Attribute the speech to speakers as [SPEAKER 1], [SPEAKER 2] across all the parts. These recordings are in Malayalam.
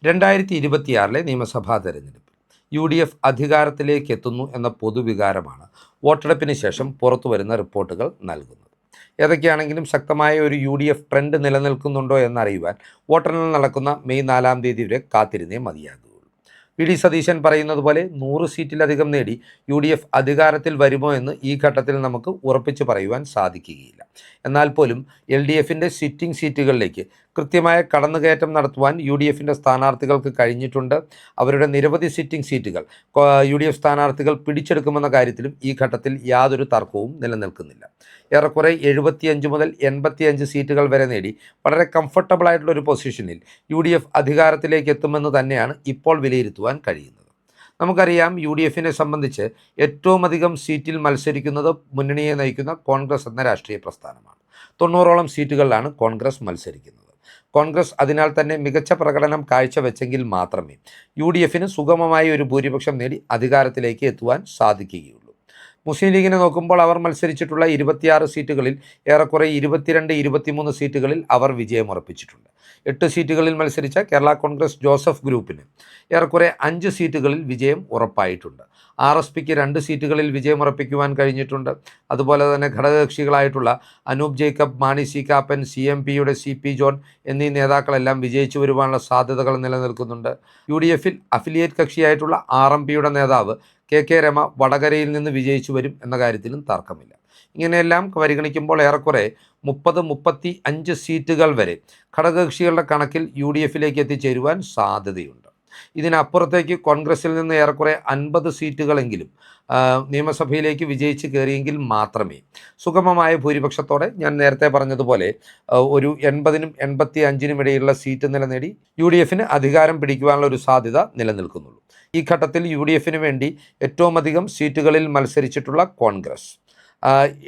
[SPEAKER 1] 2026 നിയമസഭാ തെരഞ്ഞെടുപ്പിൽ UDF അധികാരത്തിലേക്ക് എത്തുന്നു എന്ന പൊതുവികാരമാണ് വോട്ടെടുപ്പിന് ശേഷം പുറത്തുവരുന്ന റിപ്പോർട്ടുകൾ നൽകുന്നത്. ഏതൊക്കെയാണെങ്കിലും ശക്തമായ ഒരു UDF ട്രെൻഡ് നിലനിൽക്കുന്നുണ്ടോ എന്നറിയുവാൻ വോട്ടെണ്ണൽ നടക്കുന്ന മെയ് 4-ാം തീയതി വരെ കാത്തിരുന്നേ മതിയാകുകയുള്ളൂ. വി സതീശൻ പറയുന്നത് പോലെ 100 സീറ്റിലധികം നേടി UDF അധികാരത്തിൽ വരുമോ എന്ന് ഈ ഘട്ടത്തിൽ നമുക്ക് ഉറപ്പിച്ച് പറയുവാൻ സാധിക്കുകയില്ല. എന്നാൽ പോലും LDFിൻ്റെ സിറ്റിംഗ് സീറ്റുകളിലേക്ക് കൃത്യമായ കടന്നുകയറ്റം നടത്തുവാൻ UDFിൻ്റെ സ്ഥാനാർത്ഥികൾക്ക് കഴിഞ്ഞിട്ടുണ്ട്. അവരുടെ നിരവധി സിറ്റിംഗ് സീറ്റുകൾ UDF സ്ഥാനാർത്ഥികൾ പിടിച്ചെടുക്കുമെന്ന കാര്യത്തിലും ഈ ഘട്ടത്തിൽ യാതൊരു തർക്കവും നിലനിൽക്കുന്നില്ല. ഏറെക്കുറെ 75 മുതൽ 85 സീറ്റുകൾ വരെ നേടി വളരെ കംഫർട്ടബിൾ ആയിട്ടുള്ള ഒരു പൊസിഷനിൽ UDF അധികാരത്തിലേക്ക് എത്തുമെന്ന് തന്നെയാണ് ഇപ്പോൾ വിലയിരുത്തുവാൻ കഴിയുന്നത്. നമുക്കറിയാം, UDFിനെ സംബന്ധിച്ച് ഏറ്റവും അധികം സീറ്റിൽ മത്സരിക്കുന്നത് മുന്നണിയെ നയിക്കുന്ന കോൺഗ്രസ് എന്ന രാഷ്ട്രീയ പ്രസ്ഥാനമാണ്. 90ഓളം സീറ്റുകളിലാണ് കോൺഗ്രസ് മത്സരിക്കുന്നത്. കോൺഗ്രസ് അതിനാൽ തന്നെ മികച്ച പ്രകടനം കാഴ്ചവെച്ചെങ്കിൽ മാത്രമേ UDFിന് സുഗമമായ ഒരു ഭൂരിപക്ഷം നേടി അധികാരത്തിലേക്ക് എത്തുവാൻ സാധിക്കുകയുള്ളൂ. മുസ്ലിം ലീഗിനെ നോക്കുമ്പോൾ അവർ മത്സരിച്ചിട്ടുള്ള 26 സീറ്റുകളിൽ ഏറെക്കുറെ 22-23 സീറ്റുകളിൽ അവർ വിജയമുറപ്പിച്ചിട്ടുണ്ട്. 8 സീറ്റുകളിൽ മത്സരിച്ച കേരള കോൺഗ്രസ് ജോസഫ് ഗ്രൂപ്പിന് ഏറെക്കുറെ 5 സീറ്റുകളിൽ വിജയം ഉറപ്പായിട്ടുണ്ട്. RSPക്ക് 2 സീറ്റുകളിൽ വിജയമുറപ്പിക്കുവാൻ കഴിഞ്ഞിട്ടുണ്ട്. അതുപോലെ തന്നെ ഘടകകക്ഷികളായിട്ടുള്ള അനൂപ് ജേക്കബ്, മാണി സി കാപ്പൻ, CMPയുടെ CP ജോൺ എന്നീ നേതാക്കളെല്ലാം വിജയിച്ചു വരുവാനുള്ള സാധ്യതകൾ നിലനിൽക്കുന്നുണ്ട്. UDFിൽ അഫിലിയേറ്റ് കക്ഷിയായിട്ടുള്ള RMPയുടെ നേതാവ് KK രമ വടകരയിൽ നിന്ന് വിജയിച്ചു വരും എന്ന കാര്യത്തിലും തർക്കമില്ല. ഇങ്ങനെയെല്ലാം പരിഗണിക്കുമ്പോൾ ഏറെക്കുറെ 30-35 സീറ്റുകൾ വരെ ഘടകകക്ഷികളുടെ കണക്കിൽ UDFിലേക്ക് എത്തിച്ചേരുവാൻ സാധ്യതയുണ്ട്. ഇതിനപ്പുറത്തേക്ക് കോൺഗ്രസിൽ നിന്ന് ഏറെക്കുറെ 50 സീറ്റുകളെങ്കിലും നിയമസഭയിലേക്ക് വിജയിച്ച് കയറിയെങ്കിൽ മാത്രമേ സുഗമമായ ഭൂരിപക്ഷത്തോടെ, ഞാൻ നേരത്തെ പറഞ്ഞതുപോലെ ഒരു 80-നും 85-നും ഇടയിലുള്ള സീറ്റ് നില നേടി UDFിന് അധികാരം പിടിക്കുവാനുള്ള ഒരു സാധ്യത നിലനിൽക്കുന്നുള്ളൂ. ഈ ഘട്ടത്തിൽ UDFിന് വേണ്ടി ഏറ്റവും അധികം സീറ്റുകളിൽ മത്സരിച്ചിട്ടുള്ള കോൺഗ്രസ്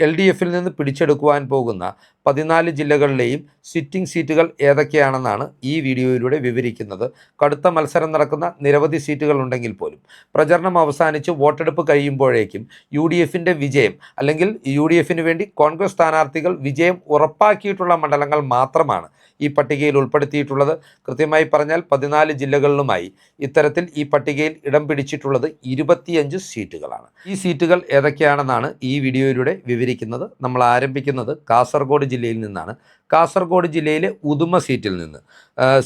[SPEAKER 1] LDFിൽ നിന്ന് പിടിച്ചെടുക്കുവാൻ പോകുന്ന 14 ജില്ലകളിലെയും സിറ്റിംഗ് സീറ്റുകൾ ഏതൊക്കെയാണെന്നാണ് ഈ വീഡിയോയിലൂടെ വിവരിക്കുന്നത്. കടുത്ത മത്സരം നടക്കുന്ന നിരവധി സീറ്റുകൾ ഉണ്ടെങ്കിൽ പോലും പ്രചരണം അവസാനിച്ച് വോട്ടെടുപ്പ് കഴിയുമ്പോഴേക്കും UDFിൻ്റെ വിജയം, അല്ലെങ്കിൽ UDFിന് വേണ്ടി കോൺഗ്രസ് സ്ഥാനാർത്ഥികൾ വിജയം ഉറപ്പാക്കിയിട്ടുള്ള മണ്ഡലങ്ങൾ മാത്രമാണ് ഈ പട്ടികയിൽ ഉൾപ്പെടുത്തിയിട്ടുള്ളത്. കൃത്യമായി പറഞ്ഞാൽ 14 ജില്ലകളിലുമായി ഇത്തരത്തിൽ ഈ പട്ടികയിൽ ഇടം പിടിച്ചിട്ടുള്ളത് 25 സീറ്റുകളാണ്. ഈ സീറ്റുകൾ ഏതൊക്കെയാണെന്നാണ് ഈ വീഡിയോയിലൂടെ വിവരിക്കുന്നത്. നമ്മൾ ആരംഭിക്കുന്നത് കാസർഗോഡ് ജില്ലയിൽ നിന്നാണ്. കാസർഗോഡ് ജില്ലയിലെ ഉദുമ സീറ്റിൽ നിന്ന്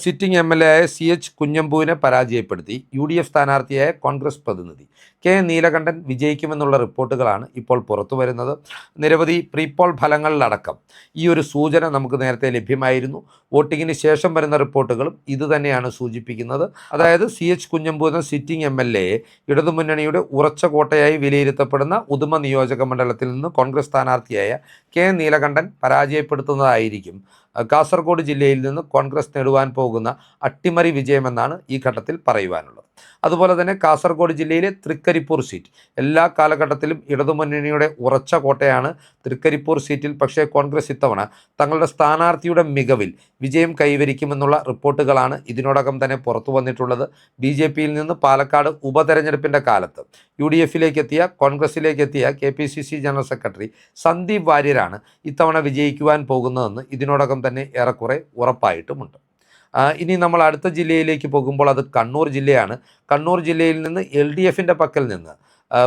[SPEAKER 1] സിറ്റിംഗ് MLA ആയ CH കുഞ്ഞമ്പുവിനെ പരാജയപ്പെടുത്തി UDF സ്ഥാനാർത്ഥിയായ കോൺഗ്രസ് പ്രതിനിധി K നീലകണ്ഠൻ വിജയിക്കുമെന്നുള്ള റിപ്പോർട്ടുകളാണ് ഇപ്പോൾ പുറത്തു വരുന്നത്. നിരവധി പ്രീപോൾ ഫലങ്ങളിലടക്കം ഈ ഒരു സൂചന നമുക്ക് നേരത്തെ ലഭ്യമായിരുന്നു. വോട്ടിങ്ങിന് ശേഷം വരുന്ന റിപ്പോർട്ടുകളും ഇതുതന്നെയാണ് സൂചിപ്പിക്കുന്നത്. അതായത് CH കുഞ്ഞമ്പു എന്ന സിറ്റിംഗ് MLA ഇടതുമുന്നണിയുടെ ഉറച്ച കോട്ടയായി വിലയിരുത്തപ്പെടുന്ന ഉദുമ നിയോജക മണ്ഡലത്തിൽ നിന്ന് കോൺഗ്രസ് സ്ഥാനാർത്ഥിയായ K നീലകണ്ഠൻ പരാജയപ്പെടുത്തുന്നതായിരിക്കും കാസർഗോഡ് ജില്ലയിൽ നിന്ന് കോൺഗ്രസ് നേടുവാൻ പോകുന്ന അട്ടിമറി വിജയമെന്നാണ് ഈ ഘട്ടത്തിൽ പറയുവാനുള്ളത്. അതുപോലെ തന്നെ കാസർഗോഡ് ജില്ലയിലെ തൃക്കരിപ്പൂർ സീറ്റ് എല്ലാ കാലഘട്ടത്തിലും ഇടതുമുന്നണിയുടെ ഉറച്ച കോട്ടയാണ്. തൃക്കരിപ്പൂർ സീറ്റിൽ പക്ഷേ കോൺഗ്രസ് ഇത്തവണ തങ്ങളുടെ സ്ഥാനാർത്ഥിയുടെ മികവിൽ വിജയം കൈവരിക്കുമെന്നുള്ള റിപ്പോർട്ടുകളാണ് ഇതിനോടകം തന്നെ പുറത്തു വന്നിട്ടുള്ളത്. BJPയിൽ നിന്ന് പാലക്കാട് ഉപതെരഞ്ഞെടുപ്പിൻ്റെ കാലത്ത് UDFിലേക്ക് എത്തിയ, കോൺഗ്രസിലേക്ക് എത്തിയ KPCC ജനറൽ സെക്രട്ടറി സന്ദീപ് വാര്യരാണ് ഇത്തവണ വിജയിക്കുവാൻ പോകുന്നതെന്ന് ഇതിനോടകം തന്നെ ഏറെക്കുറെ ഉറപ്പായിട്ടുമുണ്ട്. ഇനി നമ്മൾ അടുത്ത ജില്ലയിലേക്ക് പോകുമ്പോൾ അത് കണ്ണൂർ ജില്ലയാണ്. കണ്ണൂർ ജില്ലയിൽ നിന്ന് LDFിൻ്റെ പക്കൽ നിന്ന്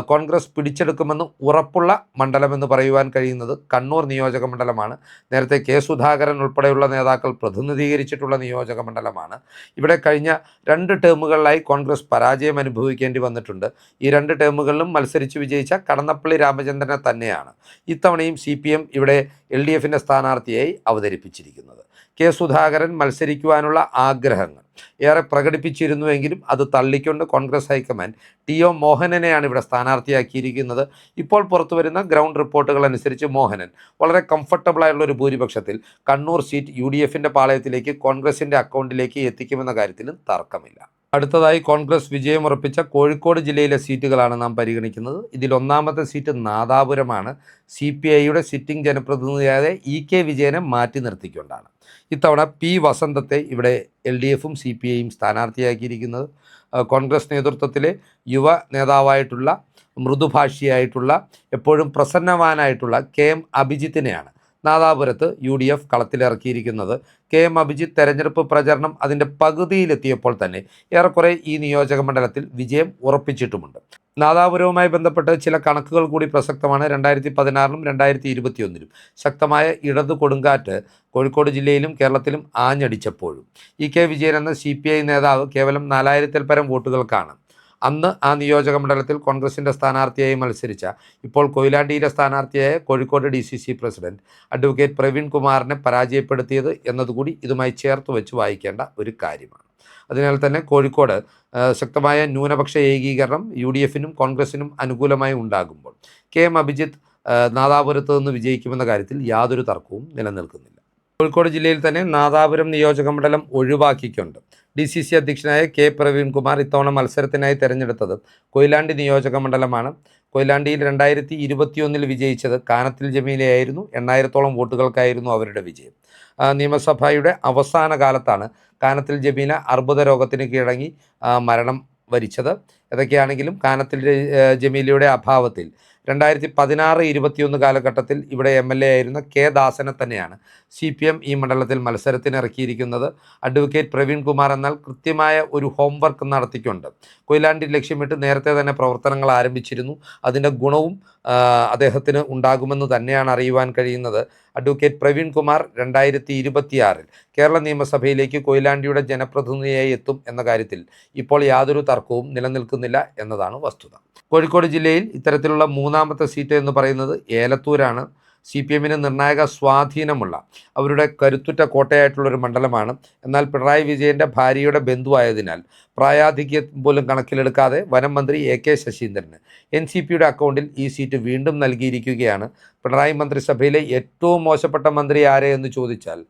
[SPEAKER 1] കോൺഗ്രസ് പിടിച്ചെടുക്കുമെന്ന് ഉറപ്പുള്ള മണ്ഡലമെന്ന് പറയുവാൻ കഴിയുന്നത് കണ്ണൂർ നിയോജക മണ്ഡലമാണ്. നേരത്തെ K സുധാകരൻ ഉൾപ്പെടെയുള്ള നേതാക്കൾ പ്രതിനിധീകരിച്ചിട്ടുള്ള നിയോജക മണ്ഡലമാണ്. ഇവിടെ കഴിഞ്ഞ 2 ടേമുകളിലായി കോൺഗ്രസ് പരാജയം അനുഭവിക്കേണ്ടി വന്നിട്ടുണ്ട്. ഈ 2 ടേമുകളിലും മത്സരിച്ച് വിജയിച്ച കടന്നപ്പള്ളി രാമചന്ദ്രനെ തന്നെയാണ് ഇത്തവണയും CPM ഇവിടെ LDFിൻ്റെ സ്ഥാനാർത്ഥിയായി അവതരിപ്പിച്ചിരിക്കുന്നത്. K സുധാകരൻ മത്സരിക്കുവാനുള്ള ആഗ്രഹങ്ങൾ ഏറെ പ്രകടിപ്പിച്ചിരുന്നുവെങ്കിലും അത് തള്ളിക്കൊണ്ട് കോൺഗ്രസ് ഹൈക്കമാൻഡ് TO മോഹനനെയാണ് ഇവിടെ സ്ഥാനാർത്ഥിയാക്കിയിരിക്കുന്നത്. ഇപ്പോൾ പുറത്തുവരുന്ന ഗ്രൗണ്ട് റിപ്പോർട്ടുകൾ അനുസരിച്ച് മോഹനൻ വളരെ കംഫർട്ടബിളായുള്ള ഒരു ഭൂരിപക്ഷത്തിൽ കണ്ണൂർ സീറ്റ് UDFിൻ്റെ പാളയത്തിലേക്ക്, കോൺഗ്രസിൻ്റെ അക്കൗണ്ടിലേക്ക് എത്തിക്കുമെന്ന കാര്യത്തിലും തർക്കമില്ല. അടുത്തതായി കോൺഗ്രസ് വിജയമുറപ്പിച്ച കോഴിക്കോട് ജില്ലയിലെ സീറ്റുകളാണ് നാം പരിഗണിക്കുന്നത്. ഇതിൽ ഒന്നാമത്തെ സീറ്റ് നാദാപുരമാണ്. CPIയുടെ സിറ്റിംഗ് ജനപ്രതിനിധിയായ EK വിജയനെ മാറ്റി നിർത്തിക്കൊണ്ടാണ് ഇത്തവണ P വസന്തത്തെ ഇവിടെ LDFും CPIയും സ്ഥാനാർത്ഥിയാക്കിയിരിക്കുന്നത്. കോൺഗ്രസ് നേതൃത്വത്തിലെ യുവ നേതാവായിട്ടുള്ള, മൃദുഭാഷിയായിട്ടുള്ള, എപ്പോഴും പ്രസന്നവാനായിട്ടുള്ള KM അഭിജിത്തിനെയാണ് നാദാപുരത്ത് UDF കളത്തിലിറക്കിയിരിക്കുന്നത് KM അഭിജിത്ത് തെരഞ്ഞെടുപ്പ് പ്രചരണം അതിൻ്റെ പകുതിയിലെത്തിയപ്പോൾ തന്നെ ഏറെക്കുറെ ഈ നിയോജക മണ്ഡലത്തിൽ വിജയം ഉറപ്പിച്ചിട്ടുമുണ്ട്. നാദാപുരവുമായി ബന്ധപ്പെട്ട് ചില കണക്കുകൾ കൂടി പ്രസക്തമാണ്. 2016-ലും 2021-ലും ശക്തമായ ഇടതു കൊടുങ്കാറ്റ് കോഴിക്കോട് ജില്ലയിലും കേരളത്തിലും ആഞ്ഞടിച്ചപ്പോഴും EK വിജയൻ എന്ന CPI നേതാവ് കേവലം 4000-ൽ പരം വോട്ടുകൾക്കാണ് അന്ന് ആ നിയോജക മണ്ഡലത്തിൽ കോൺഗ്രസിൻ്റെ സ്ഥാനാർത്ഥിയായി മത്സരിച്ച ഇപ്പോൾ കൊയിലാണ്ടിയിലെ സ്ഥാനാർത്ഥിയായ Kozhikode DCC president advocate Praveen കുമാറിനെ പരാജയപ്പെടുത്തിയത് എന്നതുകൂടി ഇതുമായി ചേർത്ത് വെച്ച് വായിക്കേണ്ട ഒരു കാര്യമാണ്. അതിനാൽ തന്നെ കോഴിക്കോട് ശക്തമായ ന്യൂനപക്ഷ ഏകീകരണം UDFനും കോൺഗ്രസിനും അനുകൂലമായി ഉണ്ടാകുമ്പോൾ KM അഭിജിത്ത് നാദാപുരത്ത് നിന്ന് വിജയിക്കുമെന്ന കാര്യത്തിൽ യാതൊരു തർക്കവും നിലനിൽക്കുന്നില്ല. കോഴിക്കോട് ജില്ലയിൽ തന്നെ നാദാപുരം നിയോജക മണ്ഡലം ഒഴിവാക്കിക്കൊണ്ട് DCC അധ്യക്ഷനായ K പ്രവീൺകുമാർ ഇത്തവണ മത്സരത്തിനായി തിരഞ്ഞെടുത്തത് കൊയിലാണ്ടി നിയോജക മണ്ഡലമാണ്. കൊയിലാണ്ടിയിൽ 2021-ൽ വിജയിച്ചത് കാനത്തിൽ ജമീലയായിരുന്നു. 8000-ഓളം വോട്ടുകൾക്കായിരുന്നു അവരുടെ വിജയം. നിയമസഭയുടെ അവസാന കാലത്താണ് കാനത്തിൽ ജമീല അർബുദ രോഗത്തിന് കീഴടങ്ങി മരണം വരിച്ചത്. ഏതൊക്കെയാണെങ്കിലും കാനത്തിൽ ജമീലയുടെ അഭാവത്തിൽ 2016-21 കാലഘട്ടത്തിൽ ഇവിടെ MLA ആയിരുന്ന K ദാസനെ തന്നെയാണ് CPM ഈ മണ്ഡലത്തിൽ മത്സരത്തിനിറക്കിയിരിക്കുന്നത്. അഡ്വക്കേറ്റ് പ്രവീൺ കുമാർ എന്നാൽ കൃത്യമായ ഒരു ഹോംവർക്ക് നടത്തിക്കൊണ്ട് കൊയിലാണ്ടി ലക്ഷ്യമിട്ട് നേരത്തെ തന്നെ പ്രവർത്തനങ്ങൾ ആരംഭിച്ചിരുന്നു. അതിൻ്റെ ഗുണവും അദ്ദേഹത്തിന് ഉണ്ടാകുമെന്ന് തന്നെയാണ് അറിയുവാൻ കഴിയുന്നത്. അഡ്വക്കേറ്റ് പ്രവീൺ കുമാർ 2026-ൽ കേരള നിയമസഭയിലേക്ക് കൊയിലാണ്ടിയുടെ ജനപ്രതിനിധിയായി എത്തും എന്ന കാര്യത്തിൽ ഇപ്പോൾ യാതൊരു തർക്കവും നിലനിൽക്കുന്നില്ല എന്നതാണ് വസ്തുത. കോഴിക്കോട് ജില്ലയിൽ ഇത്തരത്തിലുള്ള മൂന്നാമത്തെ സീറ്റ് എന്ന് പറയുന്നത് ഏലത്തൂരാണ്. CPMന് നിർണായക സ്വാധീനമുള്ള അവരുടെ കരുത്തുറ്റ കോട്ടയായിട്ടുള്ളൊരു മണ്ഡലമാണ്. എന്നാൽ പിണറായി വിജയൻ്റെ ഭാര്യയുടെ ബന്ധുവായതിനാൽ പ്രായാധിക്യം പോലും കണക്കിലെടുക്കാതെ വനം മന്ത്രി AK ശശീന്ദ്രന് NCPയുടെ അക്കൗണ്ടിൽ ഈ സീറ്റ് വീണ്ടും നൽകിയിരിക്കുകയാണ്. പിണറായി മന്ത്രിസഭയിലെ ഏറ്റവും മോശപ്പെട്ട മന്ത്രി ആരെ എന്ന് ചോദിച്ചാൽ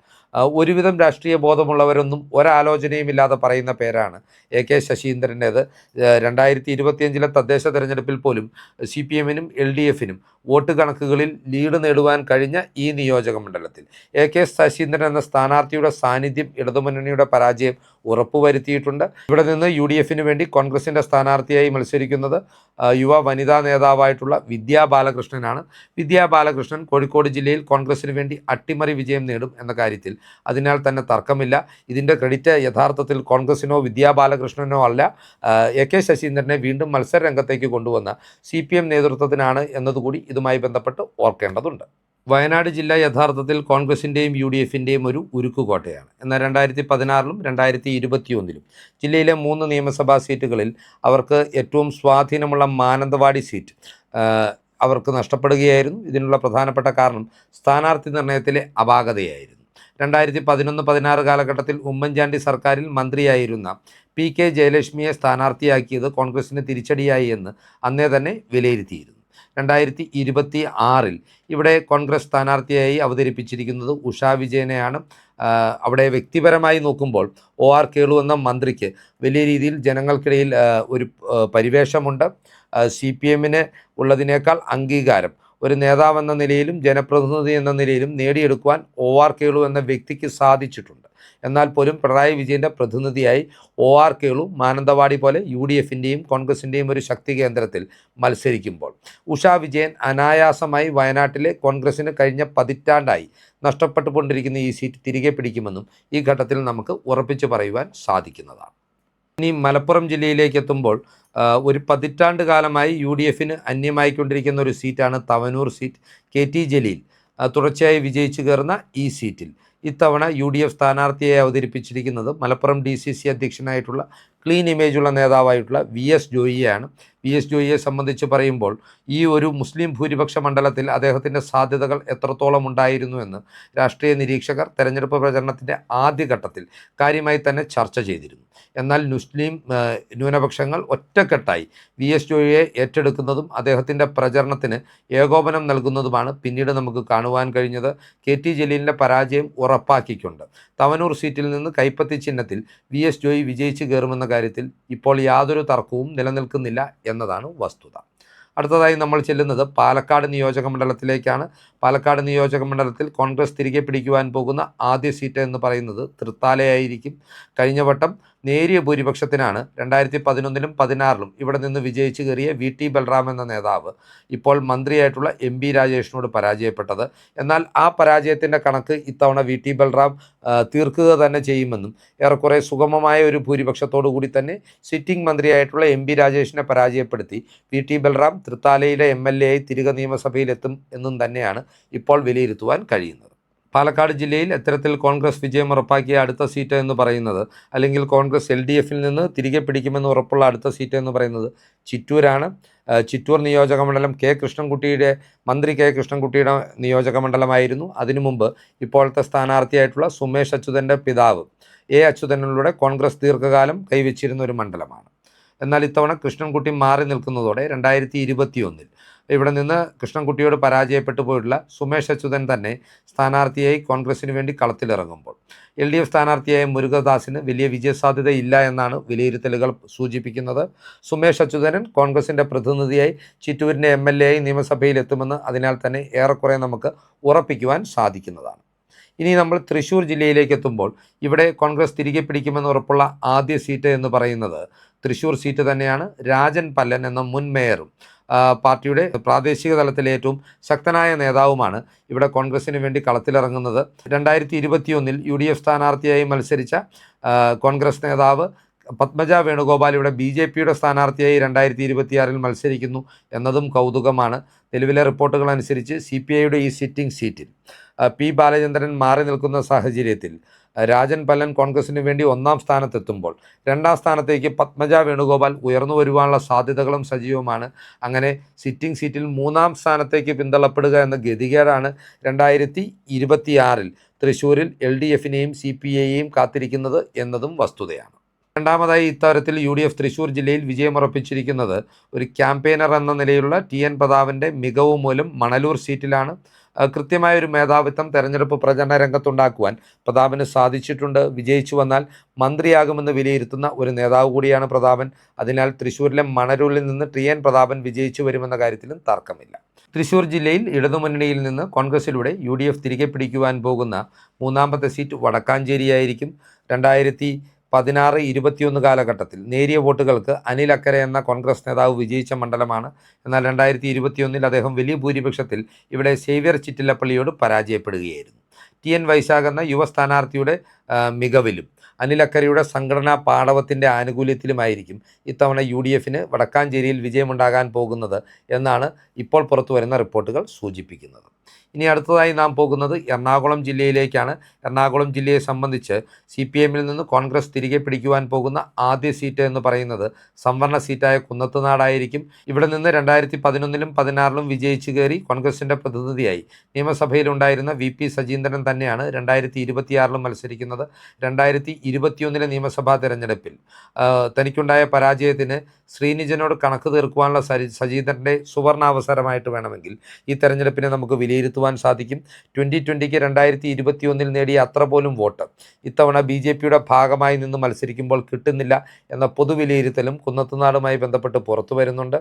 [SPEAKER 1] ഒരുവിധം രാഷ്ട്രീയ ബോധമുള്ളവരൊന്നും ഒരാലോചനയും ഇല്ലാതെ പറയുന്ന പേരാണ് AK ശശീന്ദ്രൻ്റേത്. 2025-ലെ തദ്ദേശ തെരഞ്ഞെടുപ്പിൽ പോലും CPMനും LDFനും വോട്ട് കണക്കുകളിൽ ലീഡ് നേടുവാൻ കഴിഞ്ഞ ഈ നിയോജക മണ്ഡലത്തിൽ AK ശശീന്ദ്രൻ എന്ന സ്ഥാനാർത്ഥിയുടെ സാന്നിധ്യം ഇടതുമുന്നണിയുടെ പരാജയം ഉറപ്പുവരുത്തിയിട്ടുണ്ട്. ഇവിടെ നിന്ന് UDFന് വേണ്ടി കോൺഗ്രസിൻ്റെ സ്ഥാനാർത്ഥിയായി മത്സരിക്കുന്നത് യുവ വനിതാ നേതാവായിട്ടുള്ള വിദ്യാ ബാലകൃഷ്ണനാണ്. വിദ്യാ ബാലകൃഷ്ണൻ കോഴിക്കോട് ജില്ലയിൽ കോൺഗ്രസിന് വേണ്ടി അട്ടിമറി വിജയം നേടും എന്ന കാര്യത്തിൽ അതിനാൽ തന്നെ തർക്കമില്ല. ഇതിൻ്റെ ക്രെഡിറ്റ് യഥാർത്ഥത്തിൽ കോൺഗ്രസിനോ വിദ്യാ ബാലകൃഷ്ണനോ അല്ല, AK ശശീന്ദ്രനെ വീണ്ടും മത്സര രംഗത്തേക്ക് കൊണ്ടുവന്ന CPM നേതൃത്വത്തിനാണ് എന്നതുകൂടി ഇതുമായി ബന്ധപ്പെട്ട് ഓർക്കേണ്ടതുണ്ട്. വയനാട് ജില്ല യഥാർത്ഥത്തിൽ കോൺഗ്രസിൻ്റെയും UDFൻ്റെയും ഒരു ഉരുക്കുകോട്ടയാണ്. എന്നാൽ 2016-ലും 2021-ലും ജില്ലയിലെ 3 നിയമസഭാ സീറ്റുകളിൽ അവർക്ക് ഏറ്റവും സ്വാധീനമുള്ള മാനന്തവാടി സീറ്റ് അവർക്ക് നഷ്ടപ്പെടുകയായിരുന്നു. ഇതിനുള്ള പ്രധാനപ്പെട്ട കാരണം സ്ഥാനാർത്ഥി നിർണയത്തിലെ അപാകതയായിരുന്നു. 2011-16 കാലഘട്ടത്തിൽ ഉമ്മൻചാണ്ടി സർക്കാരിൽ മന്ത്രിയായിരുന്ന PK ജയലക്ഷ്മിയെ സ്ഥാനാർത്ഥിയാക്കിയത് കോൺഗ്രസിന് തിരിച്ചടിയായി എന്ന് അന്നേ തന്നെ വിലയിരുത്തിയിരുന്നു. 2026-ൽ ഇവിടെ കോൺഗ്രസ് സ്ഥാനാർത്ഥിയായി അവതരിപ്പിച്ചിരിക്കുന്നത് ഉഷാ വിജയനെയാണ്. അവിടെ വ്യക്തിപരമായി നോക്കുമ്പോൾ OR കേളു എന്ന മന്ത്രിക്ക് വലിയ രീതിയിൽ ജനങ്ങൾക്കിടയിൽ ഒരു പരിവേഷമുണ്ട്. CPMന് ഉള്ളതിനേക്കാൾ അംഗീകാരം ഒരു നേതാവെന്ന നിലയിലും ജനപ്രതിനിധി എന്ന നിലയിലും നേടിയെടുക്കുവാൻ OR കേളു എന്ന വ്യക്തിക്ക് സാധിച്ചിട്ടുണ്ട്. എന്നാൽ പോലും പിണറായി വിജയൻ്റെ പ്രതിനിധിയായി OR കേളു മാനന്തവാടി പോലെ UDFൻ്റെയും കോൺഗ്രസിൻ്റെയും ഒരു ശക്തി കേന്ദ്രത്തിൽ മത്സരിക്കുമ്പോൾ ഉഷാ വിജയൻ അനായാസമായി വയനാട്ടിലെ കോൺഗ്രസിന് കഴിഞ്ഞ പതിറ്റാണ്ടായി നഷ്ടപ്പെട്ടുകൊണ്ടിരിക്കുന്ന ഈ സീറ്റ് തിരികെ പിടിക്കുമെന്നും ഈ ഘട്ടത്തിൽ നമുക്ക് ഉറപ്പിച്ചു പറയുവാൻ സാധിക്കുന്നതാണ്. ഇനി മലപ്പുറം ജില്ലയിലേക്ക് എത്തുമ്പോൾ ഒരു പതിറ്റാണ്ട് കാലമായി UDFന് അന്യമായിക്കൊണ്ടിരിക്കുന്ന ഒരു സീറ്റാണ് തവനൂർ സീറ്റ്. KT ജലീൽ തുടർച്ചയായി വിജയിച്ചു കയറുന്ന ഈ സീറ്റിൽ ഇത്തവണ UDF സ്ഥാനാർത്ഥിയെ അവതരിപ്പിച്ചിരിക്കുന്നത് മലപ്പുറം DCC അധ്യക്ഷനായിട്ടുള്ള ക്ലീൻ ഇമേജുള്ള നേതാവായിട്ടുള്ള VS ജോയിയാണ്. VS ജോയിയെ സംബന്ധിച്ച് പറയുമ്പോൾ ഈ ഒരു മുസ്ലിം ഭൂരിപക്ഷ മണ്ഡലത്തിൽ അദ്ദേഹത്തിൻ്റെ സാധ്യതകൾ എത്രത്തോളം ഉണ്ടായിരുന്നു എന്ന് രാഷ്ട്രീയ നിരീക്ഷകർ തെരഞ്ഞെടുപ്പ് പ്രചരണത്തിൻ്റെ ആദ്യഘട്ടത്തിൽ കാര്യമായി തന്നെ ചർച്ച ചെയ്തിരുന്നു. എന്നാൽ മുസ്ലിം ന്യൂനപക്ഷങ്ങൾ ഒറ്റക്കെട്ടായി VS ജോയിയെ ഏറ്റെടുക്കുന്നതും അദ്ദേഹത്തിൻ്റെ പ്രചരണത്തിന് ഏകോപനം നൽകുന്നതുമാണ് പിന്നീട് നമുക്ക് കാണുവാൻ കഴിഞ്ഞത്. KT ജലീലിൻ്റെ പരാജയം ഉറപ്പാക്കിക്കൊണ്ട് തവനൂർ സീറ്റിൽ നിന്ന് കൈപ്പത്തി ചിഹ്നത്തിൽ VS ജോയി വിജയിച്ച് കയറുമെന്ന കാര്യത്തിൽ ഇപ്പോൾ യാതൊരു തർക്കവും നിലനിൽക്കുന്നില്ല എന്നതാണ് വസ്തുത. അടുത്തതായി നമ്മൾ ചെല്ലുന്നത് പാലക്കാട് നിയോജക മണ്ഡലത്തിലേക്കാണ്. പാലക്കാട് നിയോജക മണ്ഡലത്തിൽ കോൺഗ്രസ് തിരികെ പിടിക്കുവാൻ പോകുന്ന ആദ്യ സീറ്റ് എന്ന് പറയുന്നത് തൃത്താലയായിരിക്കും. കഴിഞ്ഞ വട്ടം നേരിയ ഭൂരിപക്ഷത്തിനാണ് 2011-ലും 2016-ലും ഇവിടെ നിന്ന് വിജയിച്ച് കയറിയ VT ബൽറാം എന്ന നേതാവ് ഇപ്പോൾ മന്ത്രിയായിട്ടുള്ള MP രാജേഷിനോട് പരാജയപ്പെട്ടത്. എന്നാൽ ആ പരാജയത്തിൻ്റെ കണക്ക് ഇത്തവണ VT ബൽറാം തീർക്കുക തന്നെ ചെയ്യുമെന്നും ഏറെക്കുറെ സുഗമമായ ഒരു ഭൂരിപക്ഷത്തോടു കൂടി തന്നെ സിറ്റിംഗ് മന്ത്രിയായിട്ടുള്ള MP രാജേഷിനെ പരാജയപ്പെടുത്തി VT ബൽറാം തൃത്താലയിലെ MLA ആയി തിരികെ നിയമസഭയിലെത്തും എന്നും തന്നെയാണ് ഇപ്പോൾ വിലയിരുത്തുവാൻ കഴിയുന്നത്. പാലക്കാട് ജില്ലയിൽ എത്തരത്തിൽ കോൺഗ്രസ് വിജയം ഉറപ്പാക്കിയ അടുത്ത സീറ്റ് എന്ന് പറയുന്നത്, അല്ലെങ്കിൽ കോൺഗ്രസ് LDFിൽ നിന്ന് തിരികെ പിടിക്കുമെന്ന് ഉറപ്പുള്ള അടുത്ത സീറ്റ് എന്ന് പറയുന്നത് ചിറ്റൂരാണ്. ചിറ്റൂർ നിയോജക മണ്ഡലം മന്ത്രി കെ കൃഷ്ണൻകുട്ടിയുടെ നിയോജക മണ്ഡലമായിരുന്നു. അതിനു മുമ്പ് ഇപ്പോഴത്തെ സ്ഥാനാർത്ഥിയായിട്ടുള്ള സുമേഷ് അച്യുതൻ്റെ പിതാവ് അച്യുതനിലൂടെ കോൺഗ്രസ് ദീർഘകാലം കൈവച്ചിരുന്ന ഒരു മണ്ഡലമാണ്. എന്നാൽ ഇത്തവണ കൃഷ്ണൻകുട്ടി മാറി നിൽക്കുന്നതോടെ 2021-ൽ ഇവിടെ നിന്ന് കൃഷ്ണൻകുട്ടിയോട് പരാജയപ്പെട്ടു പോയിട്ടുള്ള സുമേഷ് അച്യുതൻ തന്നെ സ്ഥാനാർത്ഥിയായി കോൺഗ്രസിന് വേണ്ടി കളത്തിലിറങ്ങുമ്പോൾ LDF സ്ഥാനാർത്ഥിയായ മുരുകദാസിന് വലിയ വിജയസാധ്യതയില്ല എന്നാണ് വിലയിരുത്തലുകൾ സൂചിപ്പിക്കുന്നത്. സുമേഷ് അച്യുതൻ കോൺഗ്രസിൻ്റെ പ്രതിനിധിയായി ചിറ്റൂരിൻ്റെ MLA ആയി നിയമസഭയിൽ എത്തുമെന്ന് അതിനാൽ തന്നെ ഏറെക്കുറെ നമുക്ക് ഉറപ്പിക്കുവാൻ സാധിക്കുന്നതാണ്. ഇനി നമ്മൾ തൃശ്ശൂർ ജില്ലയിലേക്ക് എത്തുമ്പോൾ ഇവിടെ കോൺഗ്രസ് തിരികെ പിടിക്കുമെന്ന് ഉറപ്പുള്ള ആദ്യ സീറ്റ് എന്ന് പറയുന്നത് തൃശ്ശൂർ സീറ്റ് തന്നെയാണ്. രാജൻ പല്ലൻ എന്ന മുൻ മേയറും പാർട്ടിയുടെ പ്രാദേശിക തലത്തിലെ ഏറ്റവും ശക്തനായ നേതാവുമാണ് ഇവിടെ കോൺഗ്രസിന് വേണ്ടി കളത്തിലിറങ്ങുന്നത്. 2021-ൽ UDF സ്ഥാനാർത്ഥിയായി മത്സരിച്ച കോൺഗ്രസ് നേതാവ് പത്മജ വേണുഗോപാൽ ഇവിടെ BJPയുടെ സ്ഥാനാർത്ഥിയായി 2026-ൽ മത്സരിക്കുന്നു എന്നതും കൗതുകമാണ്. നിലവിലെ റിപ്പോർട്ടുകൾ അനുസരിച്ച് CPIയുടെ ഈ സിറ്റിംഗ് സീറ്റിൽ P ബാലചന്ദ്രൻ മാറി നിൽക്കുന്ന സാഹചര്യത്തിൽ രാജൻ പല്ലൻ കോൺഗ്രസിന് വേണ്ടി 1-ാം സ്ഥാനത്തെത്തുമ്പോൾ 2-ാം സ്ഥാനത്തേക്ക് പത്മജ വേണുഗോപാൽ ഉയർന്നു വരുവാനുള്ള സാധ്യതകളും സജീവമാണ്. അങ്ങനെ സിറ്റിംഗ് സീറ്റിൽ 3-ാം സ്ഥാനത്തേക്ക് പിന്തള്ളപ്പെടുക എന്ന ഗതികേടാണ് 2026-ൽ തൃശ്ശൂരിൽ LDFിനെയും CPIയെയും കാത്തിരിക്കുന്നത് എന്നതും വസ്തുതയാണ്. രണ്ടാമതായി ഇത്തരത്തിൽ UDF തൃശ്ശൂർ ജില്ലയിൽ വിജയമുറപ്പിച്ചിരിക്കുന്നത് ഒരു ക്യാമ്പയിനർ എന്ന നിലയിലുള്ള TN പ്രതാപൻ്റെ മികവ് മൂലം മണലൂർ സീറ്റിലാണ്. കൃത്യമായൊരു മേധാവിത്വം തെരഞ്ഞെടുപ്പ് പ്രചരണ രംഗത്തുണ്ടാക്കുവാൻ പ്രതാപന് സാധിച്ചിട്ടുണ്ട്. വിജയിച്ചു വന്നാൽ മന്ത്രിയാകുമെന്ന് വിലയിരുത്തുന്ന ഒരു നേതാവ് കൂടിയാണ് പ്രതാപൻ. അതിനാൽ തൃശ്ശൂരിലെ മണലൂരിൽ നിന്ന് TN പ്രതാപൻ വിജയിച്ചു വരുമെന്ന കാര്യത്തിലും തർക്കമില്ല. തൃശ്ശൂർ ജില്ലയിൽ ഇടതുമുന്നണിയിൽ നിന്ന് കോൺഗ്രസിലൂടെ UDF തിരികെ പിടിക്കുവാൻ പോകുന്ന 3-ാമത്തെ സീറ്റ് വടക്കാഞ്ചേരിയായിരിക്കും. 2016-21 കാലഘട്ടത്തിൽ നേരിയ വോട്ടുകൾക്ക് അനിൽ അക്കരെ എന്ന കോൺഗ്രസ് നേതാവ് വിജയിച്ച മണ്ഡലമാണ്. എന്നാൽ 2021-ൽ അദ്ദേഹം വലിയ ഭൂരിപക്ഷത്തിൽ ഇവിടെ സേവ്യർ ചിറ്റിലപ്പള്ളിയോട് പരാജയപ്പെടുകയായിരുന്നു. TN വൈശാഖ് എന്ന യുവ സ്ഥാനാർത്ഥിയുടെ മികവിലും അനിൽ അക്കരയുടെ സംഘടനാ പാടവത്തിൻ്റെ ആനുകൂല്യത്തിലുമായിരിക്കും ഇത്തവണ UDFന് വടക്കാഞ്ചേരിയിൽ വിജയമുണ്ടാകാൻ പോകുന്നത് എന്നാണ് ഇപ്പോൾ പുറത്തു വരുന്ന റിപ്പോർട്ടുകൾ സൂചിപ്പിക്കുന്നത്. ഇനി അടുത്തതായി നാം പോകുന്നത് എറണാകുളം ജില്ലയിലേക്കാണ്. എറണാകുളം ജില്ലയെ സംബന്ധിച്ച് CPMൽ നിന്ന് കോൺഗ്രസ് തിരികെ പിടിക്കുവാൻ പോകുന്ന ആദ്യ സീറ്റ് എന്ന് പറയുന്നത് സംവരണ സീറ്റായ കുന്നത്തുനാടായിരിക്കും. ഇവിടെ നിന്ന് 2011-ലും 2016-ലും വിജയിച്ചു കയറി കോൺഗ്രസിൻ്റെ പ്രതിനിധിയായി നിയമസഭയിലുണ്ടായിരുന്ന VP സജീന്ദ്രൻ തന്നെയാണ് 2026-ലും മത്സരിക്കുന്നത്. 2021-ലെ നിയമസഭാ തെരഞ്ഞെടുപ്പിൽ തനിക്കുണ്ടായ പരാജയത്തിന് ശ്രീനിജനോട് കണക്ക് തീർക്കുവാനുള്ള സജീന്ദ്രൻ്റെ സുവർണാവസരമായിട്ട് വേണമെങ്കിൽ ഈ തെരഞ്ഞെടുപ്പിനെ നമുക്ക് വിലയിരുത്തുവാൻ സാധിക്കും. 2020-ക്ക് 2021-ൽ നേടിയ അത്ര പോലും വോട്ട് ഇത്തവണ BJPയുടെ ഭാഗമായി നിന്ന് മത്സരിക്കുമ്പോൾ കിട്ടുന്നില്ല എന്ന പൊതുവിലയിരുത്തലും കുന്നത്തുനാടുമായി ബന്ധപ്പെട്ട് പുറത്തു വരുന്നുണ്ട്.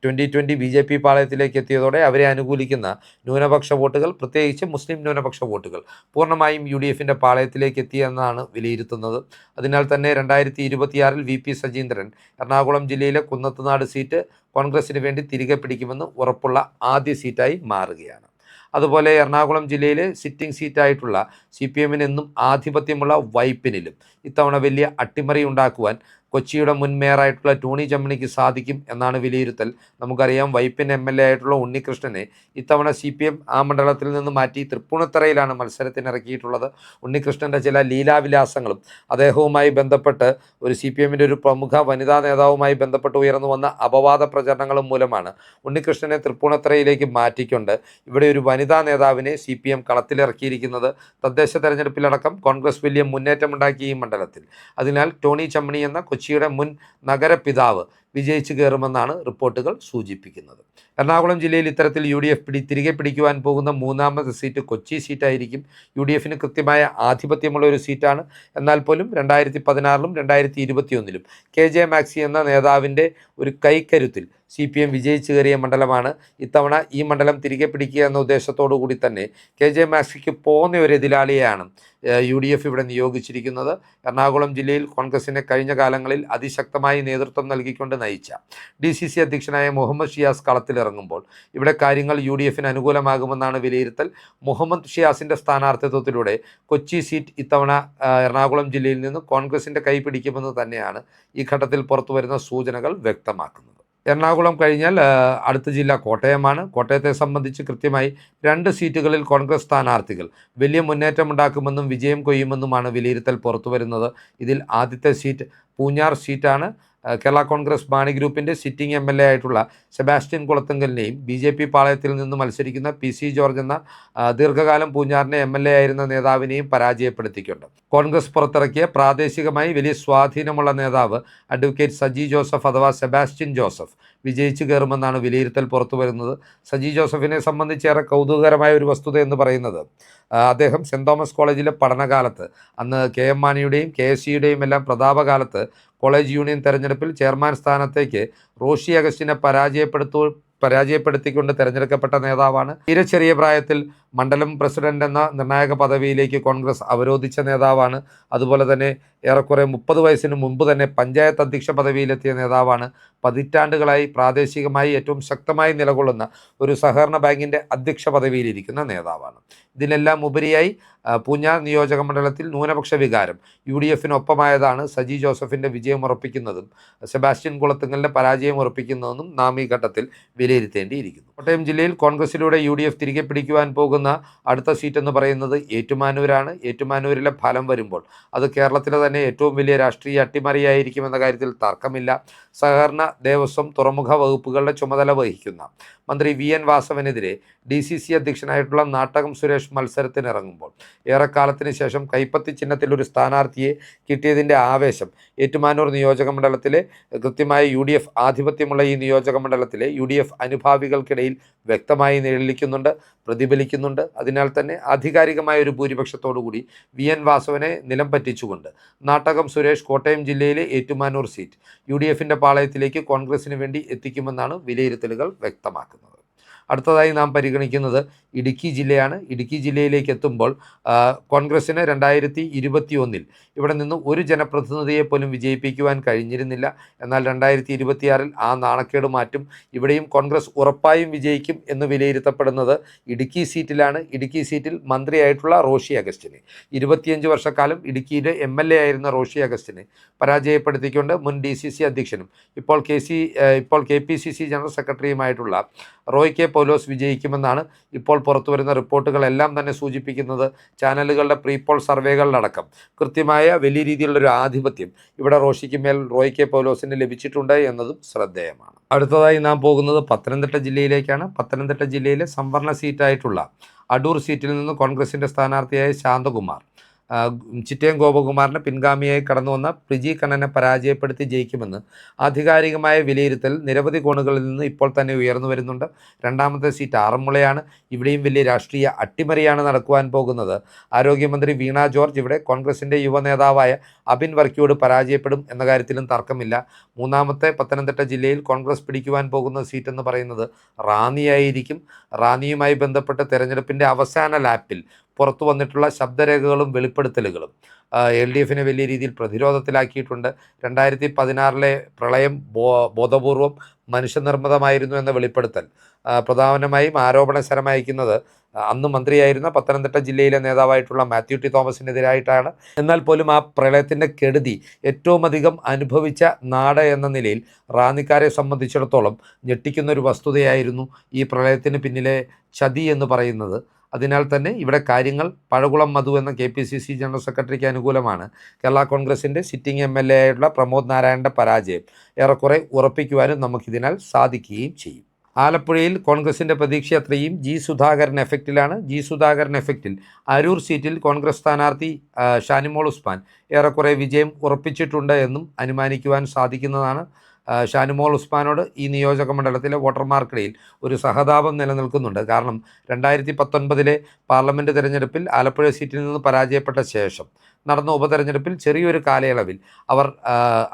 [SPEAKER 1] 2020 BJP പാളയത്തിലേക്ക് എത്തിയതോടെ അവരെ അനുകൂലിക്കുന്ന ന്യൂനപക്ഷ വോട്ടുകൾ, പ്രത്യേകിച്ച് മുസ്ലിം ന്യൂനപക്ഷ വോട്ടുകൾ പൂർണ്ണമായും UDFിൻ്റെ പാളയത്തിലേക്ക് എത്തിയെന്നാണ് വിലയിരുത്തുന്നത്. അതിനാൽ തന്നെ 2026-ൽ VP സജീന്ദ്രൻ എറണാകുളം ജില്ലയിലെ കുന്നത്തുനാട് സീറ്റ് കോൺഗ്രസിന് വേണ്ടി തിരികെ പിടിക്കുമെന്ന് ഉറപ്പുള്ള ആദ്യ സീറ്റായി മാറുകയാണ്. അതുപോലെ എറണാകുളം ജില്ലയിലെ സിറ്റിംഗ് സീറ്റായിട്ടുള്ള CPMന് എന്നും ആധിപത്യമുള്ള വൈപ്പിനിലും ഇത്തവണ വലിയ അട്ടിമറി ഉണ്ടാക്കുവാൻ കൊച്ചിയുടെ മുൻ മേയറായിട്ടുള്ള ടോണി ചമ്മണിക്ക് സാധിക്കും എന്നാണ് വിലയിരുത്തൽ. നമുക്കറിയാം വൈപ്പിൻ MLA ആയിട്ടുള്ള ഉണ്ണികൃഷ്ണനെ ഇത്തവണ CPM ആ മണ്ഡലത്തിൽ നിന്ന് മാറ്റി തൃപ്പൂണിത്തറയിലാണ് മത്സരത്തിനിറക്കിയിട്ടുള്ളത്. ഉണ്ണികൃഷ്ണൻ്റെ ചില ലീലാവിലാസങ്ങളും അദ്ദേഹവുമായി ബന്ധപ്പെട്ട് ഒരു CPMൻ്റെ ഒരു പ്രമുഖ വനിതാ നേതാവുമായി ബന്ധപ്പെട്ട് ഉയർന്നു വന്ന അപവാദ പ്രചരണങ്ങളും മൂലമാണ് ഉണ്ണികൃഷ്ണനെ തൃപ്പൂണിത്തറയിലേക്ക് മാറ്റിക്കൊണ്ട് ഇവിടെ ഒരു വനിതാ നേതാവിനെ CPM കളത്തിലിറക്കിയിരിക്കുന്നത്. തദ്ദേശ തെരഞ്ഞെടുപ്പിലടക്കം കോൺഗ്രസ് വലിയ മുന്നേറ്റമുണ്ടാക്കിയ ഈ മണ്ഡലത്തിൽ അതിനാൽ ടോണി ചമ്മണി എന്ന കൊച്ചിയുടെ മുൻ നഗരപിതാവ് വിജയിച്ചു കയറുമെന്നാണ് റിപ്പോർട്ടുകൾ സൂചിപ്പിക്കുന്നത്. എറണാകുളം ജില്ലയിൽ ഇത്തരത്തിൽ UDF തിരികെ പിടിക്കുവാൻ പോകുന്ന മൂന്നാമത്തെ സീറ്റ് കൊച്ചി സീറ്റായിരിക്കും. UDFന് കൃത്യമായ ആധിപത്യമുള്ള ഒരു സീറ്റാണ്. എന്നാൽ പോലും 2016-ലും 2021-ലും KJ മാക്സി എന്ന നേതാവിൻ്റെ ഒരു കൈക്കരുത്തിൽ CPM വിജയിച്ചു കയറിയ മണ്ഡലമാണ്. ഇത്തവണ ഈ മണ്ഡലം തിരികെ പിടിക്കുക എന്ന ഉദ്ദേശത്തോടു കൂടി തന്നെ KJ മാക്സിക്ക് പോകുന്ന ഒരു എതിരാളിയാണ് UDF ഇവിടെ നിയോഗിച്ചിരിക്കുന്നത്. എറണാകുളം ജില്ലയിൽ കോൺഗ്രസിനെ കഴിഞ്ഞ കാലങ്ങളിൽ അതിശക്തമായി നേതൃത്വം നൽകിക്കൊണ്ട് നയിച്ച DCC അധ്യക്ഷനായ മുഹമ്മദ് ഷിയാസ് കളത്തിലിറങ്ങുമ്പോൾ ഇവിടെ കാര്യങ്ങൾ UDFന് അനുകൂലമാകുമെന്നാണ് വിലയിരുത്തൽ. മുഹമ്മദ് ഷിയാസിൻ്റെ സ്ഥാനാർത്ഥിത്വത്തിലൂടെ കൊച്ചി സീറ്റ് ഇത്തവണ എറണാകുളം ജില്ലയിൽ നിന്ന് കോൺഗ്രസിൻ്റെ കൈ പിടിക്കുമെന്ന് തന്നെയാണ് ഈ ഘട്ടത്തിൽ പുറത്തുവരുന്ന സൂചനകൾ വ്യക്തമാക്കുന്നത്. എറണാകുളം കഴിഞ്ഞാൽ അടുത്ത ജില്ല കോട്ടയമാണ്. കോട്ടയത്തെ സംബന്ധിച്ച് കൃത്യമായി 2 സീറ്റുകളിൽ കോൺഗ്രസ് സ്ഥാനാർത്ഥികൾ വലിയ മുന്നേറ്റമുണ്ടാക്കുമെന്നും വിജയം കൊയ്യുമെന്നുമാണ് വിലയിരുത്തൽ പുറത്തുവരുന്നത്. ഇതിൽ ആദ്യത്തെ സീറ്റ് പൂഞ്ഞാർ സീറ്റാണ്. കേരള കോൺഗ്രസ് മാണി ഗ്രൂപ്പിൻ്റെ സിറ്റിംഗ് MLA ആയിട്ടുള്ള സെബാസ്റ്റ്യൻ കുളത്തുങ്കലിനെയും BJP പാളയത്തിൽ നിന്ന് മത്സരിക്കുന്ന PC ജോർജ് എന്ന ദീർഘകാലം പൂഞ്ഞാറിൻ്റെ MLA ആയിരുന്ന നേതാവിനെയും പരാജയപ്പെടുത്തിക്കൊണ്ട് കോൺഗ്രസ് പുറത്തിറക്കിയ പ്രാദേശികമായി വലിയ സ്വാധീനമുള്ള നേതാവ് അഡ്വക്കേറ്റ് സജി ജോസഫ് അഥവാ സെബാസ്റ്റ്യൻ ജോസഫ് വിജയിച്ചു കയറുമെന്നാണ് വിലയിരുത്തൽ പുറത്തു വരുന്നത്. സജി ജോസഫിനെ സംബന്ധിച്ചേറെ കൗതുകകരമായ ഒരു വസ്തുത എന്ന് പറയുന്നത് അദ്ദേഹം സെൻറ് തോമസ് കോളേജിലെ പഠനകാലത്ത് അന്ന് KM മാണിയുടെയും KSCയുടെയും എല്ലാം പ്രതാപകാലത്ത് കോളേജ് യൂണിയൻ തെരഞ്ഞെടുപ്പിൽ ചെയർമാൻ സ്ഥാനത്തേക്ക് റോഷി അഗസ്റ്റിനെ പരാജയപ്പെടുത്തിക്കൊണ്ട് തിരഞ്ഞെടുക്കപ്പെട്ട നേതാവാണ്. തീരെ ചെറിയ പ്രായത്തിൽ മണ്ഡലം പ്രസിഡന്റ് എന്ന നിർണായക പദവിയിലേക്ക് കോൺഗ്രസ് അവരോധിച്ച നേതാവാണ്. അതുപോലെ തന്നെ ഏറെക്കുറെ 30 വയസ്സിന് മുമ്പ് തന്നെ പഞ്ചായത്ത് അധ്യക്ഷ പദവിയിലെത്തിയ നേതാവാണ്. പതിറ്റാണ്ടുകളായി പ്രാദേശികമായി ഏറ്റവും ശക്തമായി നിലകൊള്ളുന്ന ഒരു സഹകരണ ബാങ്കിൻ്റെ അധ്യക്ഷ പദവിയിലിരിക്കുന്ന നേതാവാണ്. ഇതിനെല്ലാം ഉപരിയായി പൂഞ്ഞാർ നിയോജക മണ്ഡലത്തിൽ ന്യൂനപക്ഷ വികാരം UDFനൊപ്പമായതാണ് സജി ജോസഫിൻ്റെ വിജയം ഉറപ്പിക്കുന്നതും സെബാസ്റ്റ്യൻ കുളത്തുങ്കലിൻ്റെ പരാജയം ഉറപ്പിക്കുന്നതെന്നും നാം ഈ ഘട്ടത്തിൽ വിലയിരുത്തേണ്ടിയിരിക്കുന്നു. കോട്ടയം ജില്ലയിൽ കോൺഗ്രസിലൂടെ UDF തിരികെ പിടിക്കുവാൻ പോകുന്ന അടുത്ത സീറ്റ് എന്ന് പറയുന്നത് ഏറ്റുമാനൂരാണ്. ഏറ്റുമാനൂരിലെ ഫലം വരുമ്പോൾ അത് കേരളത്തിലെ തന്നെ ഏറ്റവും വലിയ രാഷ്ട്രീയ അട്ടിമറിയായിരിക്കുമെന്ന കാര്യത്തിൽ തർക്കമില്ല. സഹകരണ, ദേവസ്വം, തുറമുഖ വകുപ്പുകളുടെ ചുമതല വഹിക്കുന്ന മന്ത്രി VN വാസവനെതിരെ DCC അധ്യക്ഷനായിട്ടുള്ള നാട്ടകം സുരേഷ് മത്സരത്തിനിറങ്ങുമ്പോൾ ഏറെക്കാലത്തിന് ശേഷം കൈപ്പത്തി ചിഹ്നത്തിൽ ഒരു സ്ഥാനാർത്ഥിയെ കിട്ടിയതിൻ്റെ ആവേശം ഏറ്റുമാനൂർ നിയോജക മണ്ഡലത്തിലെ കൃത്യമായ UDF ആധിപത്യമുള്ള ഈ നിയോജക മണ്ഡലത്തിലെ UDF അനുഭാവികൾക്കിടയിൽ വ്യക്തമായി നിഴലിക്കുന്നുണ്ട്, പ്രതിഫലിക്കുന്നുണ്ട്. അതിനാൽ തന്നെ ആധികാരികമായ ഒരു ഭൂരിപക്ഷത്തോടുകൂടി VN വാസവനെ നിലം പറ്റിച്ചുകൊണ്ട് നാട്ടകം സുരേഷ് കോട്ടയം ജില്ലയിലെ ഏറ്റുമാനൂർ സീറ്റ് UDFൻ്റെ പാളയത്തിലേക്ക് കോൺഗ്രസിന് വേണ്ടി എത്തിക്കുമെന്നാണ് വിലയിരുത്തലുകൾ വ്യക്തമാക്കുന്നത്. അടുത്തതായി നാം പരിഗണിക്കുന്നത് ഇടുക്കി ജില്ലയാണ്. ഇടുക്കി ജില്ലയിലേക്ക് എത്തുമ്പോൾ കോൺഗ്രസ്സിന് 2021 ഇവിടെ നിന്ന് ഒരു ജനപ്രതിനിധിയെ പോലും വിജയിപ്പിക്കുവാൻ കഴിഞ്ഞിരുന്നില്ല. എന്നാൽ 2026 ആ നാണക്കേട് മാറ്റും. ഇവിടെയും കോൺഗ്രസ് ഉറപ്പായും വിജയിക്കും എന്ന് വിലയിരുത്തപ്പെടുന്നത് ഇടുക്കി സീറ്റിലാണ്. ഇടുക്കി സീറ്റിൽ മന്ത്രിയായിട്ടുള്ള റോഷി അഗസ്റ്റിനെ 25 വർഷക്കാലം ഇടുക്കിയിലെ MLA ആയിരുന്ന റോഷി അഗസ്റ്റിനെ പരാജയപ്പെടുത്തിക്കൊണ്ട് മുൻ DCC അധ്യക്ഷനും ഇപ്പോൾ KPCC ജനറൽ സെക്രട്ടറിയുമായിട്ടുള്ള റോയ് കെ പൗലോസ് വിജയിക്കുമെന്നാണ് ഇപ്പോൾ പുറത്തുവരുന്ന റിപ്പോർട്ടുകളെല്ലാം തന്നെ സൂചിപ്പിക്കുന്നത്. ചാനലുകളുടെ പ്രീപോൾ സർവേകളിലടക്കം കൃത്യമായ വലിയ രീതിയിലുള്ളൊരു ആധിപത്യം ഇവിടെ റോഷിക്ക് മേൽ റോയ് കെ പൗലോസിന് ലഭിച്ചിട്ടുണ്ട് എന്നതും ശ്രദ്ധേയമാണ്. അടുത്തതായി നാം പോകുന്നത് പത്തനംതിട്ട ജില്ലയിലേക്കാണ്. പത്തനംതിട്ട ജില്ലയിലെ സംവരണ സീറ്റായിട്ടുള്ള അടൂർ സീറ്റിൽ നിന്ന് കോൺഗ്രസിൻ്റെ സ്ഥാനാർത്ഥിയായ ശാന്തകുമാർ ചിറ്റയം ഗോപകുമാറിന് പിൻഗാമിയായി കടന്നു വന്ന പ്രിജി കണ്ണനെ പരാജയപ്പെടുത്തി ജയിക്കുമെന്ന് ആധികാരികമായ വിലയിരുത്തൽ നിരവധി കോണുകളിൽ നിന്ന് ഇപ്പോൾ തന്നെ ഉയർന്നു വരുന്നുണ്ട്. രണ്ടാമത്തെ സീറ്റ് ആറന്മുളയാണ്. ഇവിടെയും വലിയ രാഷ്ട്രീയ അട്ടിമറിയാണ് നടക്കുവാൻ പോകുന്നത്. ആരോഗ്യമന്ത്രി വീണ ജോർജ് ഇവിടെ കോൺഗ്രസിൻ്റെ യുവ നേതാവായ അബിൻ വർക്കിയോട് പരാജയപ്പെടും എന്ന കാര്യത്തിലും തർക്കമില്ല. മൂന്നാമത്തെ പത്തനംതിട്ട ജില്ലയിൽ കോൺഗ്രസ് പിടിക്കുവാൻ പോകുന്ന സീറ്റ് എന്ന് പറയുന്നത് റാന്നിയായിരിക്കും. റാന്നിയുമായി ബന്ധപ്പെട്ട് തെരഞ്ഞെടുപ്പിൻ്റെ അവസാന ലാപ്പിൽ പുറത്തു വന്നിട്ടുള്ള ശബ്ദരേഖകളും വെളിപ്പെടുത്തലുകളും LDFനെ വലിയ രീതിയിൽ പ്രതിരോധത്തിലാക്കിയിട്ടുണ്ട്. 2016 പ്രളയം ബോധപൂർവം മനുഷ്യനിർമ്മിതമായിരുന്നു എന്ന വെളിപ്പെടുത്തൽ പ്രധാനമായും ആരോപണശരമയക്കുന്നത് അന്ന് മന്ത്രിയായിരുന്ന പത്തനംതിട്ട ജില്ലയിലെ നേതാവായിട്ടുള്ള മാത്യു ടി തോമസിനെതിരായിട്ടാണ്. എന്നാൽ പോലും ആ പ്രളയത്തിൻ്റെ കെടുതി ഏറ്റവും അധികം അനുഭവിച്ച നാട് എന്ന നിലയിൽ റാന്നിക്കാരെ സംബന്ധിച്ചിടത്തോളം ഞെട്ടിക്കുന്നൊരു വസ്തുതയായിരുന്നു ഈ പ്രളയത്തിന് പിന്നിലെ ചതി എന്ന് പറയുന്നത്. അതിനാൽ തന്നെ ഇവിടെ കാര്യങ്ങൾ പഴകുളം മധു എന്ന KPCC ജനറൽ സെക്രട്ടറിക്ക് അനുകൂലമാണ്. കേരള കോൺഗ്രസിൻ്റെ സിറ്റിംഗ് MLA ആയിട്ടുള്ള പ്രമോദ് നാരായണൻ്റെ പരാജയം ഏറെക്കുറെ ഉറപ്പിക്കുവാനും നമുക്കിതിനാൽ സാധിക്കുകയും ചെയ്യും. ആലപ്പുഴയിൽ കോൺഗ്രസിൻ്റെ പ്രതീക്ഷ അത്രയും സുധാകരൻ എഫക്റ്റിലാണ്. സുധാകരൻ എഫക്റ്റിൽ അരൂർ സീറ്റിൽ കോൺഗ്രസ് സ്ഥാനാർത്ഥി ഷാനിമോൾ ഉസ്മാൻ ഏറെക്കുറെ വിജയം ഉറപ്പിച്ചിട്ടുണ്ട് എന്നും അനുമാനിക്കുവാൻ സാധിക്കുന്നതാണ്. ഷാനിമോൾ ഉസ്മാനോട് ഈ നിയോജക മണ്ഡലത്തിലെ വോട്ടർമാർക്കിടയിൽ ഒരു സഹതാപം നിലനിൽക്കുന്നുണ്ട്. കാരണം 2019 പാർലമെൻറ്റ് തിരഞ്ഞെടുപ്പിൽ ആലപ്പുഴ സീറ്റിൽ നിന്ന് പരാജയപ്പെട്ട ശേഷം നടന്ന ഉപതെരഞ്ഞെടുപ്പിൽ ചെറിയൊരു കാലയളവിൽ അവർ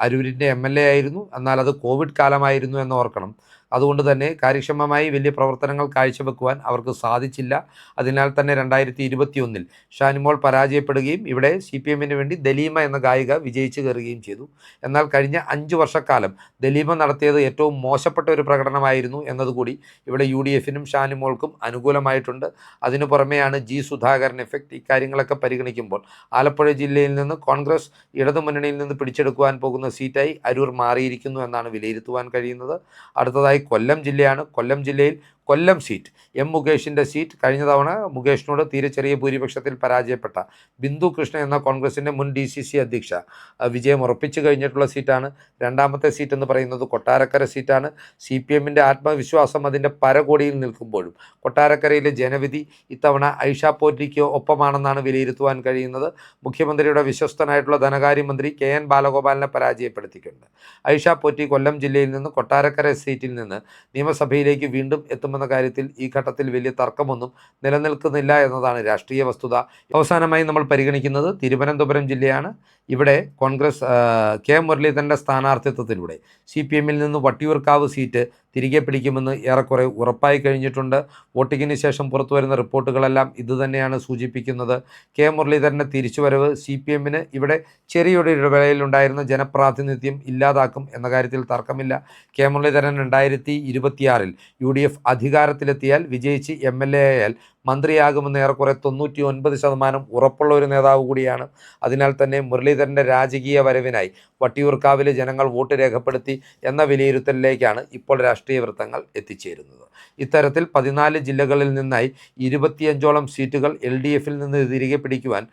[SPEAKER 1] അരൂരിൻ്റെ MLA ആയിരുന്നു. എന്നാൽ അത് കോവിഡ് കാലമായിരുന്നു എന്ന് ഓർക്കണം. അതുകൊണ്ട് തന്നെ കാര്യക്ഷമമായി വലിയ പ്രവർത്തനങ്ങൾ കാഴ്ചവെക്കുവാൻ അവർക്ക് സാധിച്ചില്ല. അതിനാൽ തന്നെ 2021 ഷാനിമോൾ പരാജയപ്പെടുകയും ഇവിടെ CPMന് വേണ്ടി ദലീമ എന്ന ഗായിക വിജയിച്ചു കയറുകയും ചെയ്തു. എന്നാൽ കഴിഞ്ഞ 5 വർഷക്കാലം ദലീമ നടത്തിയത് ഏറ്റവും മോശപ്പെട്ട ഒരു പ്രകടനമായിരുന്നു എന്നതുകൂടി ഇവിടെ UDFനും ഷാനിമോൾക്കും അനുകൂലമായിട്ടുണ്ട്. അതിനു പുറമെയാണ് സുധാകരൻ എഫക്റ്റ്. ഇക്കാര്യങ്ങളൊക്കെ പരിഗണിക്കുമ്പോൾ ആലപ്പുഴ ജില്ലയിൽ നിന്ന് കോൺഗ്രസ് ഇടതുമുന്നണിയിൽ നിന്ന് പിടിച്ചെടുക്കുവാൻ പോകുന്ന സീറ്റായി അരൂർ മാറിയിരിക്കുന്നു എന്നാണ് വിലയിരുത്തുവാൻ കഴിയുന്നത്. അടുത്തതായി കൊല്ലം ജില്ലയാണ്. കൊല്ലം ജില്ലയിൽ കൊല്ലം സീറ്റ് മുകേഷിൻ്റെ സീറ്റ് കഴിഞ്ഞ തവണ മുകേഷിനോട് തീരെ ചെറിയ ഭൂരിപക്ഷത്തിൽ പരാജയപ്പെട്ട ബിന്ദു കൃഷ്ണ എന്ന കോൺഗ്രസിൻ്റെ മുൻ DCC അധ്യക്ഷ വിജയം ഉറപ്പിച്ചു കഴിഞ്ഞിട്ടുള്ള സീറ്റാണ്. രണ്ടാമത്തെ സീറ്റ് എന്ന് പറയുന്നത് കൊട്ടാരക്കര സീറ്റാണ്. CPMൻ്റെ ആത്മവിശ്വാസം അതിൻ്റെ പരകോടിയിൽ നിൽക്കുമ്പോഴും കൊട്ടാരക്കരയിലെ ജനവിധി ഇത്തവണ ഐഷ പോറ്റിക്ക് ഒപ്പമാണെന്നാണ് വിലയിരുത്തുവാൻ കഴിയുന്നത്. മുഖ്യമന്ത്രിയുടെ വിശ്വസ്തനായിട്ടുള്ള ധനകാര്യമന്ത്രി KN ബാലഗോപാലിനെ പരാജയപ്പെടുത്തിയിട്ടുണ്ട്. ഐഷ പോറ്റി കൊല്ലം ജില്ലയിൽ നിന്ന് കൊട്ടാരക്കര സീറ്റിൽ നിന്ന് നിയമസഭയിലേക്ക് വീണ്ടും എത്തുമെന്ന കാര്യത്തിൽ ഈ ഘട്ടത്തിൽ വലിയ തർക്കമൊന്നും നിലനിൽക്കുന്നില്ല എന്നതാണ് രാഷ്ട്രീയ വസ്തുത. അവസാനമായി നമ്മൾ പരിഗണിക്കുന്നത് തിരുവനന്തപുരം ജില്ലയാണ്. ഇവിടെ കോൺഗ്രസ് K മുരളീധരൻ്റെ സ്ഥാനാർത്ഥിത്വത്തിലൂടെ CPMൽ നിന്ന് വട്ടിയൂർക്കാവ് സീറ്റ് തിരികെ പിടിക്കുമെന്ന് ഏറെക്കുറെ ഉറപ്പായി കഴിഞ്ഞിട്ടുണ്ട്. വോട്ടിങ്ങിന് ശേഷം പുറത്തു വരുന്ന റിപ്പോർട്ടുകളെല്ലാം ഇതുതന്നെയാണ് സൂചിപ്പിക്കുന്നത്. K മുരളീധരൻ്റെ തിരിച്ചുവരവ് CPMന് ഇവിടെ ചെറിയൊരു ഇടവേളയിലുണ്ടായിരുന്ന ജനപ്രാതിനിധ്യം ഇല്ലാതാക്കും എന്ന കാര്യത്തിൽ തർക്കമില്ല. K മുരളീധരൻ 2026 UDF അധികാരത്തിലെത്തിയാൽ വിജയിച്ച് MLA ആയാൽ മന്ത്രിയാകുമെന്ന് ഏറെക്കുറെ 99% ഉറപ്പുള്ള ഒരു നേതാവ് കൂടിയാണ്. അതിനാൽ തന്നെ മുരളീധരൻ്റെ രാജകീയ വരവിനായി വട്ടിയൂർക്കാവിലെ ജനങ്ങൾ വോട്ട് രേഖപ്പെടുത്തി എന്ന വിലയിരുത്തലിലേക്കാണ് ഇപ്പോൾ രാഷ്ട്രീയ വൃത്തങ്ങൾ എത്തിച്ചേരുന്നത്. ഇത്തരത്തിൽ 14 ജില്ലകളിൽ നിന്നായി 25ഓളം സീറ്റുകൾ LDFൽ നിന്ന് തിരികെ പിടിക്കുവാൻ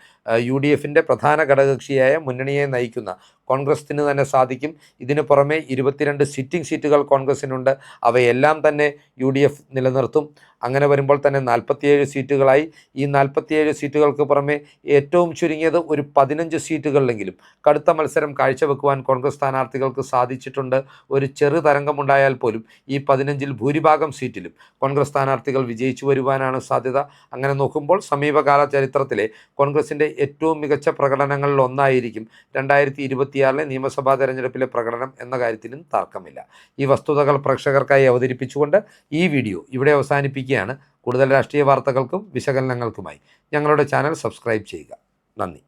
[SPEAKER 1] UDFൻ്റെ പ്രധാന ഘടകകക്ഷിയായ മുന്നണിയെ നയിക്കുന്ന കോൺഗ്രസിന് തന്നെ സാധിക്കും. ഇതിനു പുറമെ 22 സിറ്റിംഗ് സീറ്റുകൾ കോൺഗ്രസിനുണ്ട്. അവയെല്ലാം തന്നെ UDF നിലനിർത്തും. അങ്ങനെ വരുമ്പോൾ തന്നെ 47 സീറ്റുകളായി. ഈ 47 സീറ്റുകൾക്ക് പുറമെ ഏറ്റവും ചുരുങ്ങിയത് ഒരു 15 സീറ്റുകളിലെങ്കിലും കടുത്ത മത്സരം കാഴ്ചവെക്കുവാൻ കോൺഗ്രസ് സ്ഥാനാർത്ഥികൾക്ക് സാധിച്ചിട്ടുണ്ട്. ഒരു ചെറു തരംഗമുണ്ടായാൽ പോലും ഈ 15ൽ ഭൂരിഭാഗം സീറ്റിലും കോൺഗ്രസ് സ്ഥാനാർത്ഥികൾ വിജയിച്ചു വരുവാനാണ് സാധ്യത. അങ്ങനെ നോക്കുമ്പോൾ സമീപകാല ചരിത്രത്തിലെ കോൺഗ്രസിൻ്റെ ഏറ്റവും മികച്ച പ്രകടനങ്ങളിൽ ഒന്നായിരിക്കും 2026 നിയമസഭാ തെരഞ്ഞെടുപ്പിലെ പ്രകടനം എന്ന കാര്യത്തിനും തർക്കമില്ല. ഈ വസ്തുതകൾ പ്രേക്ഷകർക്കായി അവതരിപ്പിച്ചുകൊണ്ട് ഈ വീഡിയോ ഇവിടെ അവസാനിപ്പിക്കുകയാണ്. കൂടുതൽ രാഷ്ട്രീയ വാർത്തകൾക്കും വിശകലനങ്ങൾക്കുമായി ഞങ്ങളുടെ ചാനൽ സബ്സ്ക്രൈബ് ചെയ്യുക. നന്ദി.